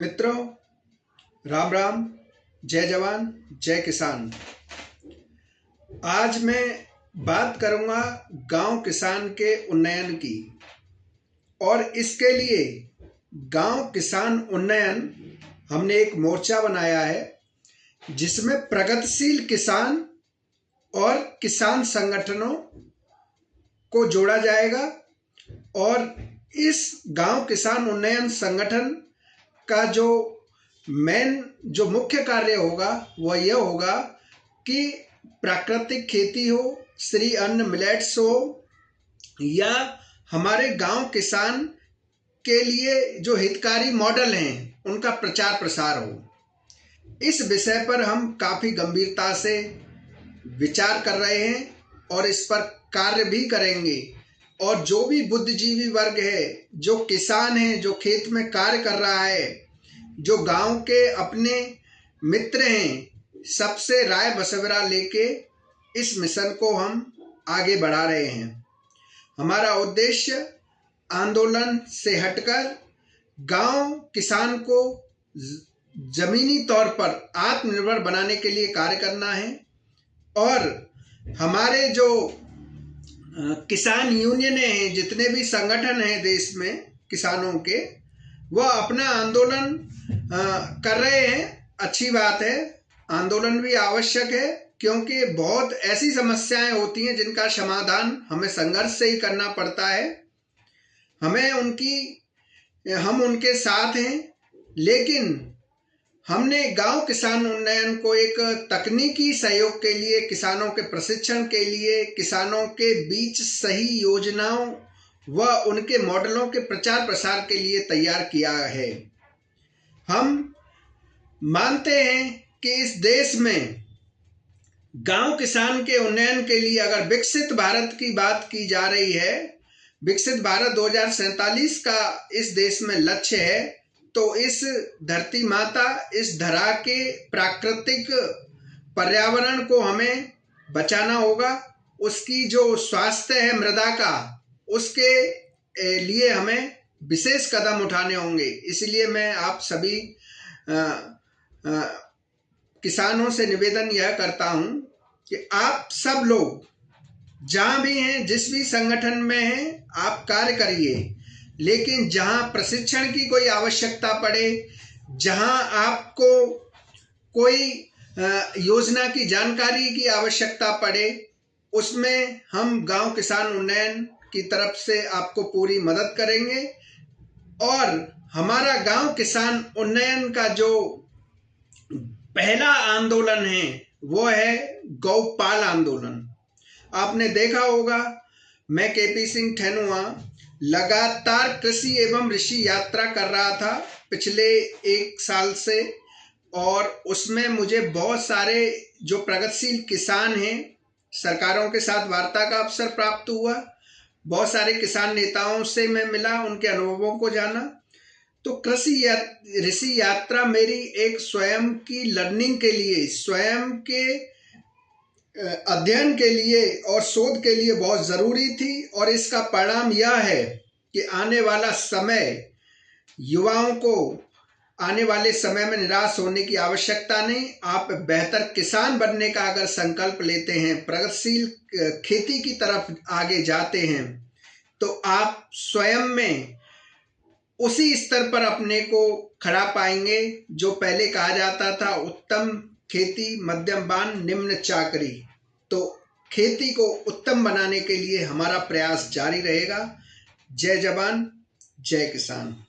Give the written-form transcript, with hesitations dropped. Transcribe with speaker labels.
Speaker 1: मित्रों, राम राम। जय जवान जय किसान। आज मैं बात करूंगा गांव किसान के उन्नयन की। और इसके लिए गांव किसान उन्नयन हमने एक मोर्चा बनाया है जिसमें प्रगतिशील किसान और किसान संगठनों को जोड़ा जाएगा। और इस गांव किसान उन्नयन संगठन का जो मुख्य कार्य होगा वह यह होगा कि प्राकृतिक खेती हो, श्री अन्न मिलेट्स हो, या हमारे गांव किसान के लिए जो हितकारी मॉडल हैं उनका प्रचार प्रसार हो। इस विषय पर हम काफ़ी गंभीरता से विचार कर रहे हैं और इस पर कार्य भी करेंगे। और जो भी बुद्धिजीवी वर्ग है, जो किसान है, जो खेत में कार्य कर रहा है, जो गांव के अपने मित्र हैं, सबसे राय मशवरा लेके इस मिशन को हम आगे बढ़ा रहे हैं। हमारा उद्देश्य आंदोलन से हटकर गांव किसान को जमीनी तौर पर आत्मनिर्भर बनाने के लिए कार्य करना है। और हमारे जो किसान यूनियनें हैं, जितने भी संगठन हैं देश में किसानों के, वह अपना आंदोलन कर रहे हैं। अच्छी बात है, आंदोलन भी आवश्यक है, क्योंकि बहुत ऐसी समस्याएं होती हैं जिनका समाधान हमें संघर्ष से ही करना पड़ता है। हम उनके साथ हैं, लेकिन हमने गांव किसान उन्नयन को एक तकनीकी सहयोग के लिए, किसानों के प्रशिक्षण के लिए, किसानों के बीच सही योजनाओं व उनके मॉडलों के प्रचार प्रसार के लिए तैयार किया है। हम मानते हैं कि इस देश में गांव किसान के उन्नयन के लिए अगर विकसित भारत की बात की जा रही है, विकसित भारत 2047 का इस देश में लक्ष्य है, तो इस धरती माता, इस धरा के प्राकृतिक पर्यावरण को हमें बचाना होगा। उसकी जो स्वास्थ्य है मृदा का, उसके लिए हमें विशेष कदम उठाने होंगे। इसलिए मैं आप सभी किसानों से निवेदन यह करता हूं कि आप सब लोग जहां भी हैं, जिस भी संगठन में हैं, आप कार्य करिए। लेकिन जहां प्रशिक्षण की कोई आवश्यकता पड़े, जहां आपको कोई योजना की जानकारी की आवश्यकता पड़े, उसमें हम गांव किसान उन्नयन की तरफ से आपको पूरी मदद करेंगे। और हमारा गांव किसान उन्नयन का जो पहला आंदोलन है वो है गौपाल आंदोलन। आपने देखा होगा, मैं केपी सिंह ठेनुआ लगातार कृषि एवं ऋषि यात्रा कर रहा था पिछले 1 साल से। और उसमें मुझे बहुत सारे जो प्रगतिशील किसान हैं, सरकारों के साथ वार्ता का अवसर प्राप्त हुआ। बहुत सारे किसान नेताओं से मैं मिला, उनके अनुभवों को जाना। तो कृषि ऋषि यात्रा मेरी एक स्वयं की लर्निंग के लिए, स्वयं के अध्ययन के लिए और शोध के लिए बहुत ज़रूरी थी। और इसका परिणाम यह है कि आने वाला समय, युवाओं को आने वाले समय में निराश होने की आवश्यकता नहीं। आप बेहतर किसान बनने का अगर संकल्प लेते हैं, प्रगतिशील खेती की तरफ आगे जाते हैं, तो आप स्वयं में उसी स्तर पर अपने को खड़ा पाएंगे जो पहले कहा जाता था, उत्तम खेती मध्यम बान निम्न चाकरी। तो खेती को उत्तम बनाने के लिए हमारा प्रयास जारी रहेगा। जय जवान जय किसान।